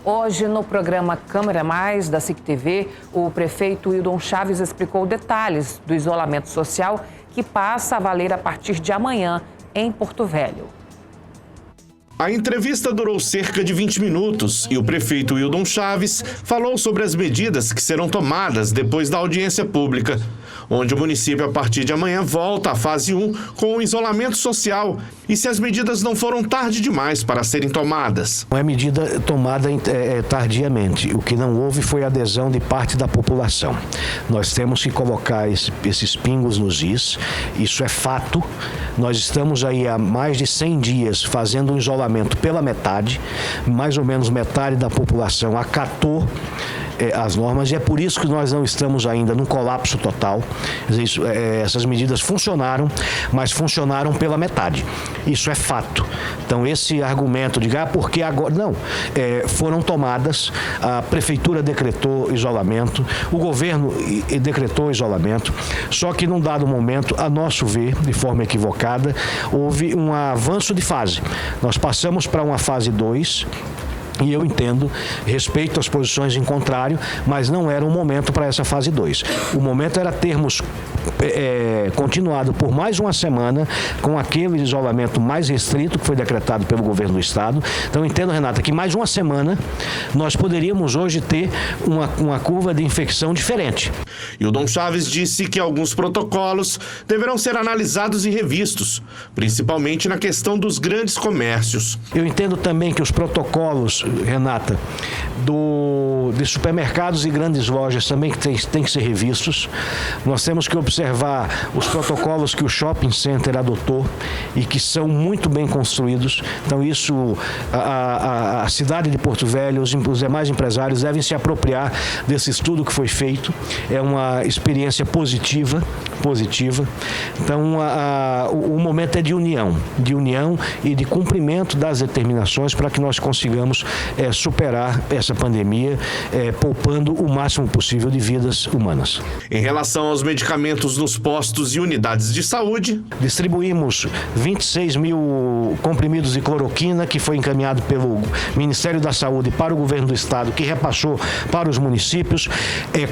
Hoje, no programa Câmara Mais, da SIC TV, o prefeito Wildon Chaves explicou detalhes do isolamento social que passa a valer a partir de amanhã em Porto Velho. A entrevista durou cerca de 20 minutos e o prefeito Wildon Chaves falou sobre as medidas que serão tomadas depois da audiência pública, onde o município, a partir de amanhã, volta à fase 1 com o isolamento social e se as medidas não foram tarde demais para serem tomadas. Não é medida tomada tardiamente. O que não houve foi adesão de parte da população. Nós temos que colocar esses pingos nos is, isso é fato. Nós estamos aí há mais de 100 dias fazendo um isolamento pela metade, mais ou menos metade da população acatou as normas, e é por isso que nós não estamos ainda num colapso total. Essas medidas funcionaram, mas funcionaram pela metade. Isso é fato. Então, esse argumento de porque agora... Não, foram tomadas, a prefeitura decretou isolamento, o governo decretou isolamento, só que num dado momento, a nosso ver, de forma equivocada, houve um avanço de fase. Nós passamos para uma fase 2, e eu entendo, respeito as posições em contrário, mas não era um momento para essa fase 2. O momento era termos continuado por mais uma semana com aquele isolamento mais restrito que foi decretado pelo governo do estado. Então, eu entendo, Renata, que mais uma semana nós poderíamos hoje ter uma curva de infecção diferente. Wildon Chaves disse que alguns protocolos deverão ser analisados e revistos, principalmente na questão dos grandes comércios. Eu entendo também que os protocolos, Renata, de supermercados e grandes lojas também têm que ser revistos. Nós temos que observar os protocolos que o shopping center adotou e que são muito bem construídos. Então, isso, a cidade de Porto Velho, os demais empresários devem se apropriar desse estudo que foi feito. É uma experiência positiva. Então, o momento é de união e de cumprimento das determinações para que nós consigamos superar essa pandemia, poupando o máximo possível de vidas humanas. Em relação aos medicamentos nos postos e unidades de saúde, distribuímos 26 mil comprimidos de cloroquina, que foi encaminhado pelo Ministério da Saúde para o governo do estado, que repassou para os municípios.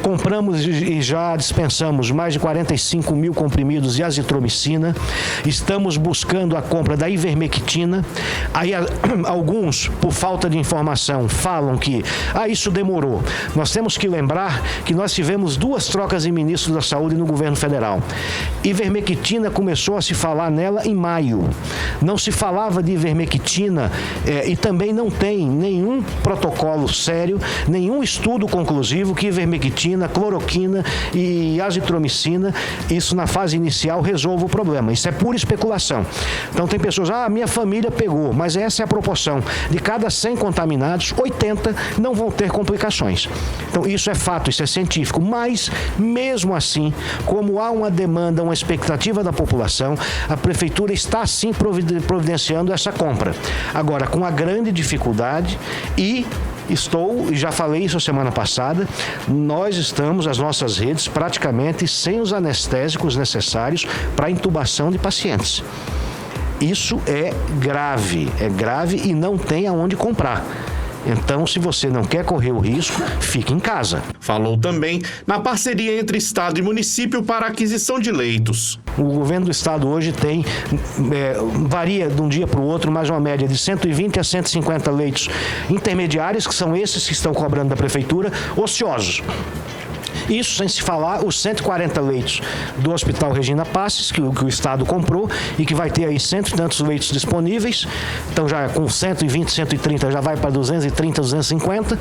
Compramos e já dispensamos mais de 45 mil comprimidos de azitromicina. Estamos buscando a compra da ivermectina. Aí alguns, por falta de informação, falam que isso demorou. Nós temos que lembrar que nós tivemos 2 trocas de ministros da saúde no governo federal. Ivermectina começou a se falar nela em maio. Não se falava de ivermectina e também não tem nenhum protocolo sério, nenhum estudo conclusivo que ivermectina, cloroquina e azitromicina, isso na fase inicial, resolva o problema. Isso é pura especulação. Então, tem pessoas, minha família pegou, mas essa é a proporção. De cada 100 contaminados, 80 não vão ter complicações. Então, isso é fato, isso é científico. Mas, mesmo assim, como há uma demanda, uma expectativa da população, a prefeitura está sim providenciando essa compra. Agora, com a grande dificuldade e já falei isso a semana passada, nós estamos, as nossas redes, praticamente sem os anestésicos necessários para intubação de pacientes. Isso é grave e não tem aonde comprar. Então, se você não quer correr o risco, fique em casa. Falou também na parceria entre Estado e município para a aquisição de leitos. O governo do estado hoje tem, varia de um dia para o outro, mais uma média de 120 a 150 leitos intermediários, que são esses que estão cobrando da prefeitura, ociosos. Isso sem se falar os 140 leitos do Hospital Regina Passes, que o Estado comprou e que vai ter aí 100 e tantos leitos disponíveis. Então, já com 120, 130, já vai para 230, 250.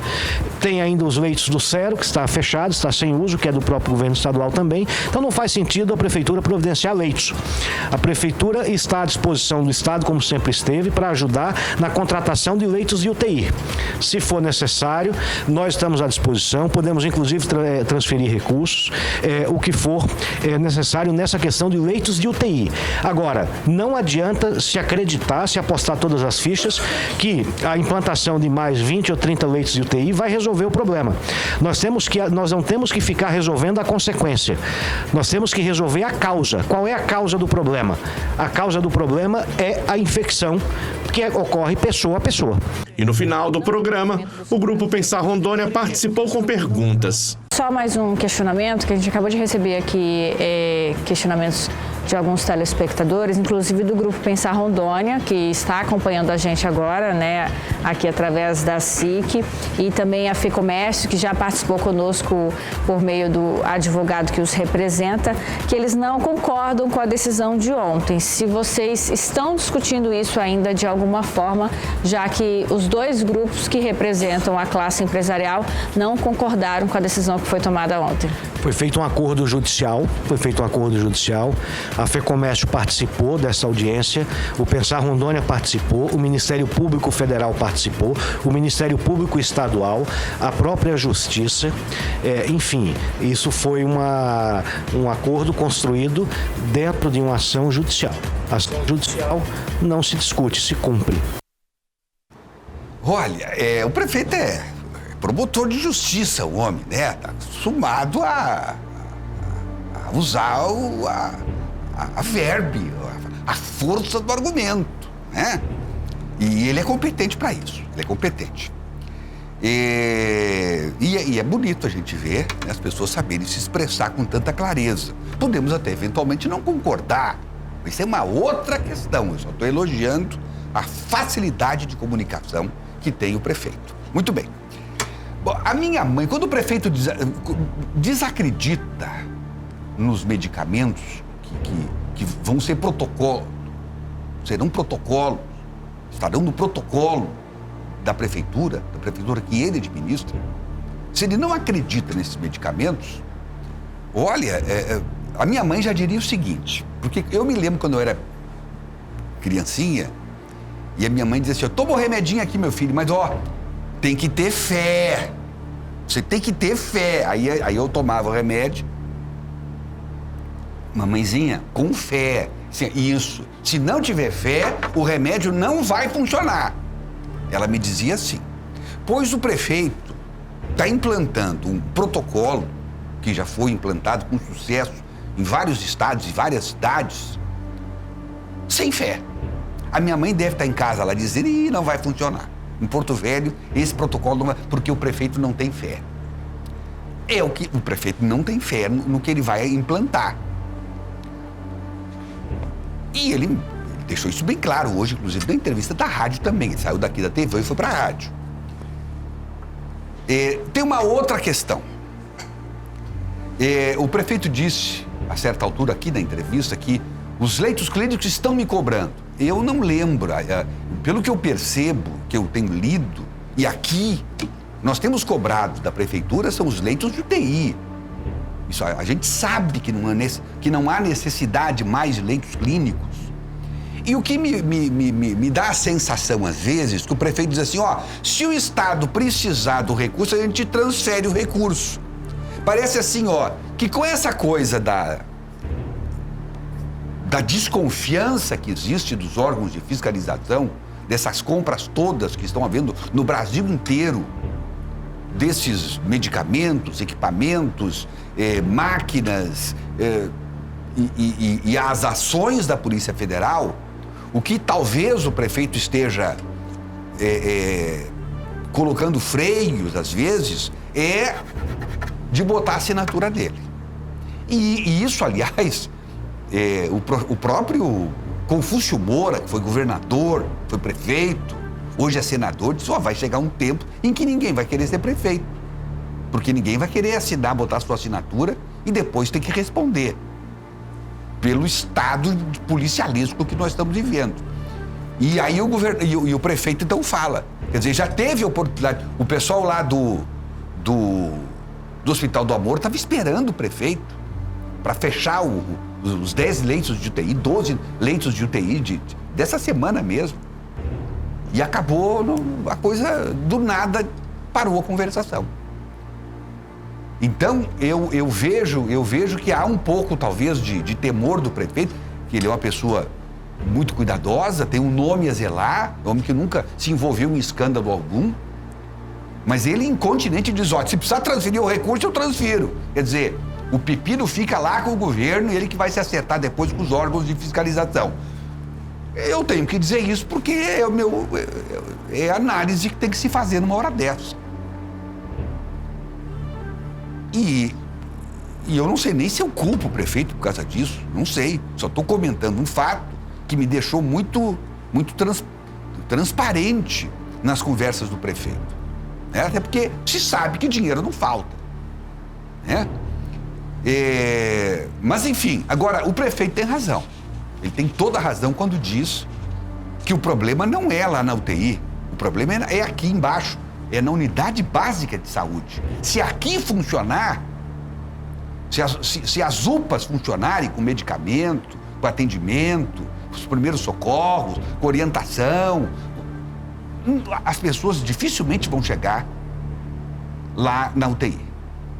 Tem ainda os leitos do Cero, que está fechado, está sem uso, que é do próprio governo estadual também. Então, não faz sentido a Prefeitura providenciar leitos. A Prefeitura está à disposição do Estado, como sempre esteve, para ajudar na contratação de leitos de UTI. Se for necessário, nós estamos à disposição, podemos inclusive transferir recursos, o que for necessário nessa questão de leitos de UTI. Agora, não adianta se acreditar, se apostar todas as fichas, que a implantação de mais 20 ou 30 leitos de UTI vai resolver o problema. Nós não temos que ficar resolvendo a consequência. Nós temos que resolver a causa. Qual é a causa do problema? A causa do problema é a infecção porque ocorre pessoa a pessoa. E no final do programa, o Grupo Pensar Rondônia participou com perguntas. Só mais um questionamento, que a gente acabou de receber aqui, questionamentos de alguns telespectadores, inclusive do Grupo Pensar Rondônia, que está acompanhando a gente agora, né, aqui através da SIC, e também a FEComércio, que já participou conosco por meio do advogado que os representa, que eles não concordam com a decisão de ontem. Se vocês estão discutindo isso ainda de alguma forma, já que os dois grupos que representam a classe empresarial não concordaram com a decisão que foi tomada ontem. Foi feito um acordo judicial, a FEComércio participou dessa audiência, o Pensar Rondônia participou, o Ministério Público Federal participou, o Ministério Público Estadual, a própria Justiça, enfim, isso foi um acordo construído dentro de uma ação judicial. A ação judicial não se discute, se cumpre. Olha, o prefeito é promotor de justiça, o homem, né? Tá acostumado a usar a verbe, a força do argumento, né? E ele é competente para isso, ele é competente. E é bonito a gente ver, né, as pessoas saberem se expressar com tanta clareza. Podemos até eventualmente não concordar, mas isso é uma outra questão. Eu só estou elogiando a facilidade de comunicação que tem o prefeito. Muito bem. Bom, a minha mãe, quando o prefeito desacredita nos medicamentos que vão ser serão protocolos, estarão no protocolo da prefeitura que ele administra, se ele não acredita nesses medicamentos, olha, a minha mãe já diria o seguinte, porque eu me lembro quando eu era criancinha, e a minha mãe dizia assim, toma um remedinho aqui, meu filho, mas tem que ter fé, você tem que ter fé. Aí eu tomava o remédio, mamãezinha, com fé, isso, se não tiver fé, o remédio não vai funcionar. Ela me dizia assim, pois o prefeito está implantando um protocolo que já foi implantado com sucesso em vários estados e várias cidades, sem fé. A minha mãe deve estar em casa lá dizendo, não vai funcionar. Em Porto Velho, esse protocolo não vai, porque o prefeito não tem fé. O prefeito não tem fé no que ele vai implantar. E ele deixou isso bem claro hoje, inclusive na entrevista da rádio também. Ele saiu daqui da TV e foi para a rádio. Tem uma outra questão. O prefeito disse, a certa altura aqui na entrevista, que os leitos clínicos estão me cobrando. Eu não lembro, pelo que eu percebo, que eu tenho lido, e aqui nós temos cobrado da prefeitura são os leitos de UTI. Isso, a gente sabe que não há necessidade mais de leitos clínicos. E o que me dá a sensação, às vezes, que o prefeito diz assim, se o Estado precisar do recurso, a gente transfere o recurso. Parece assim, que com essa coisa da desconfiança que existe dos órgãos de fiscalização, dessas compras todas que estão havendo no Brasil inteiro, desses medicamentos, equipamentos, máquinas e as ações da Polícia Federal, o que talvez o prefeito esteja colocando freios, às vezes, é de botar a assinatura dele. E isso, aliás, o próprio Confúcio Moura, que foi governador, foi prefeito, hoje é senador, disse, vai chegar um tempo em que ninguém vai querer ser prefeito. Porque ninguém vai querer assinar, botar sua assinatura e depois ter que responder pelo estado de policialismo que nós estamos vivendo. E aí o prefeito então fala, quer dizer, já teve oportunidade, o pessoal lá do Hospital do Amor estava esperando o prefeito para fechar os 10 leitos de UTI, 12 leitos de UTI dessa semana mesmo. E acabou, a coisa do nada parou a conversação. Então, eu vejo que há um pouco, talvez, de temor do prefeito, que ele é uma pessoa muito cuidadosa, tem um nome a zelar, é um homem que nunca se envolveu em escândalo algum, mas ele incontinente diz, se precisar transferir o recurso, eu transfiro. Quer dizer, o pepino fica lá com o governo e ele que vai se acertar depois com os órgãos de fiscalização. Eu tenho que dizer isso porque é a análise que tem que se fazer numa hora dessa. E eu não sei nem se eu culpo o prefeito por causa disso, não sei. Só estou comentando um fato que me deixou muito transparente nas conversas do prefeito. Né? Até porque se sabe que dinheiro não falta. Né? Mas, enfim, agora, o prefeito tem razão. Ele tem toda a razão quando diz que o problema não é lá na UTI. O problema é aqui embaixo, é na unidade básica de saúde. Se aqui funcionar, se as UPAs funcionarem com medicamento, com atendimento, os primeiros socorros, com orientação, as pessoas dificilmente vão chegar lá na UTI.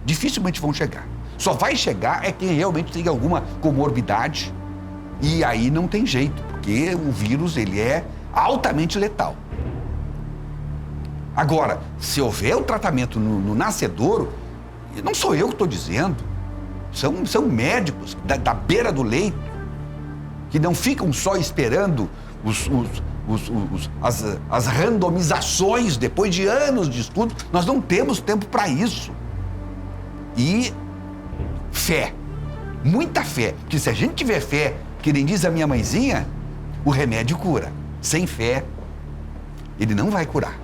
Dificilmente vão chegar. Só vai chegar é quem realmente tem alguma comorbidade, e aí não tem jeito, porque o vírus ele é altamente letal. Agora, se houver o tratamento no nascedouro, não sou eu que estou dizendo, são médicos da beira do leito, que não ficam só esperando as randomizações depois de anos de estudo. Nós não temos tempo para isso. E fé, muita fé, porque se a gente tiver fé, que nem diz a minha mãezinha, o remédio cura. Sem fé, ele não vai curar.